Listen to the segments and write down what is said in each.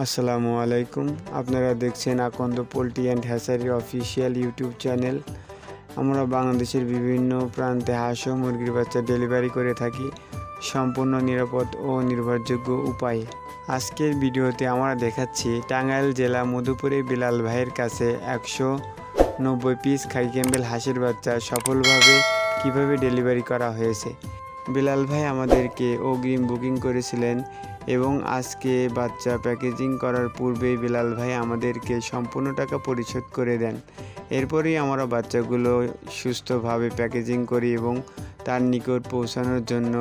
আসসালামু আলাইকুম। আপনারা দেখছেন আকন্দ পোল্ট্রি অ্যান্ড হ্যাচারির অফিসিয়াল ইউটিউব চ্যানেল। আমরা বাংলাদেশের বিভিন্ন প্রান্তে হাঁস ও মুরগির বাচ্চা ডেলিভারি করে থাকি সম্পূর্ণ নিরাপদ ও নির্ভরযোগ্য উপায়ে। আজকের ভিডিওতে আমরা দেখাচ্ছি টাঙ্গাইল জেলা মধুপুরে বিলাল ভাইয়ের কাছে 190 পিস খাকি ক্যাম্বেল হাঁসের বাচ্চা সফলভাবে কিভাবে ডেলিভারি করা হয়েছে। বিলাল ভাই আমাদেরকে অগ্রিম বুকিং করেছিলেন এবং আজকে বাচ্চা প্যাকেজিং করার পূর্বেই বিলাল ভাই আমাদেরকে সম্পূর্ণ টাকা পরিশোধ করে দেন। এরপরেই আমরা বাচ্চাগুলো সুস্থভাবে প্যাকেজিং করি এবং তার নিকট পৌঁছানোর জন্য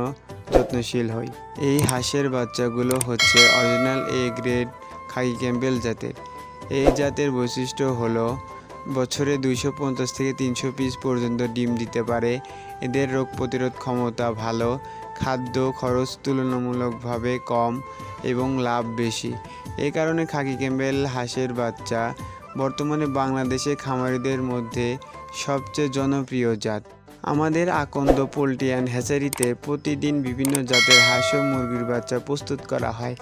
যত্নশীল হই। এই হাঁসের বাচ্চাগুলো হচ্ছে original A grade Khakee Campbell জাতের। এই জাতের বৈশিষ্ট্য হলো বছরে 250 থেকে 300 পিস পর্যন্ত ডিম দিতে পারে। এদের রোগ প্রতিরোধ ক্ষমতা ভালো, খাদ্য খরচ তুলনামূলকভাবে কম এবং লাভ বেশি। এই কারণে খাকি ক্যাম্বেল হাঁসের বাচ্চা বর্তমানে বাংলাদেশে খামারিদের মধ্যে সবচেয়ে জনপ্রিয় জাত। আমাদের আকন্দ পোল্ট্রি অ্যান্ড হ্যাচারিতে প্রতিদিন বিভিন্ন জাতের হাঁস ও মুরগির বাচ্চা প্রস্তুত করা হয়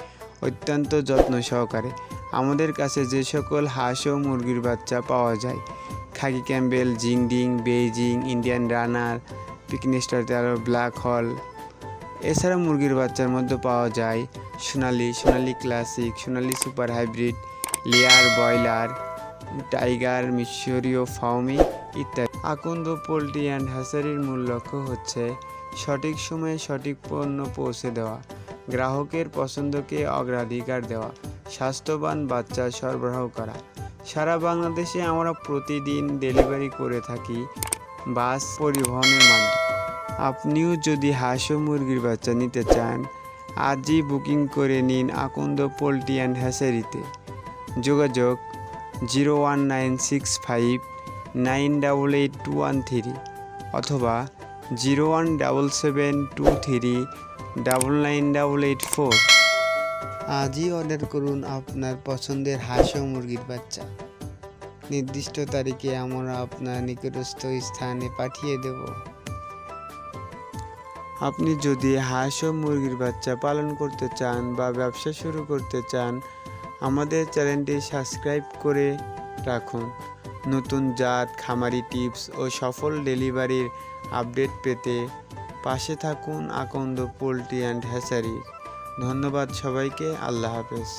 অত্যন্ত যত্ন সহকারে। আমাদের কাছে যে সকল হাঁস ও মুরগির বাচ্চা পাওয়া যায় khaki Campbell, Jinding, Beijing, Indian runner, পিকনিস্টার, ব্ল্যাক হল। এছাড়া মুরগির বাচ্চার মধ্যে পাওয়া যায় সোনালি ক্লাসিক, সোনালি super hybrid, layer broiler, tiger, মিশরীয় ফাউমি ইত্যাদি। আকন্দ পোল্ট্রি অ্যান্ড হ্যাচারির মূল লক্ষ্য হচ্ছে সঠিক সময়ে সঠিক পণ্য পৌঁছে দেওয়া, গ্রাহকের পছন্দকে অগ্রাধিকার দেওয়া, স্বাস্থ্যবান বাচ্চা সরবরাহ করা। সারা বাংলাদেশে আমরা প্রতিদিন ডেলিভারি করে থাকি বাস পরিবহনের মাধ্যমে। আপনিও যদি হাঁস ও মুরগির বাচ্চা নিতে চান আজই বুকিং করে নিন আকন্দ পোল্ট্রি অ্যান্ড হ্যাচারিতে। যোগাযোগ 01965 988 অথবা 01772 99884। আজই অর্ডার করুন আপনার পছন্দের হাঁস ও মুরগির বাচ্চা। নির্দিষ্ট তারিখে আমরা আপনার নিকটস্থ স্থানে পাঠিয়ে দেব। আপনি যদি হাঁস ও মুরগির বাচ্চা পালন করতে চান বা ব্যবসা শুরু করতে চান আমাদের চ্যানেলটি সাবস্ক্রাইব করে রাখুন। নতুন জাত, খামারি টিপস ও সফল ডেলিভারির আপডেট পেতে পাশে থাকুন আকন্দ পোল্ট্রি অ্যান্ড হ্যাচারি। ধন্যবাদ সবাইকে। আল্লাহ হাফেজ।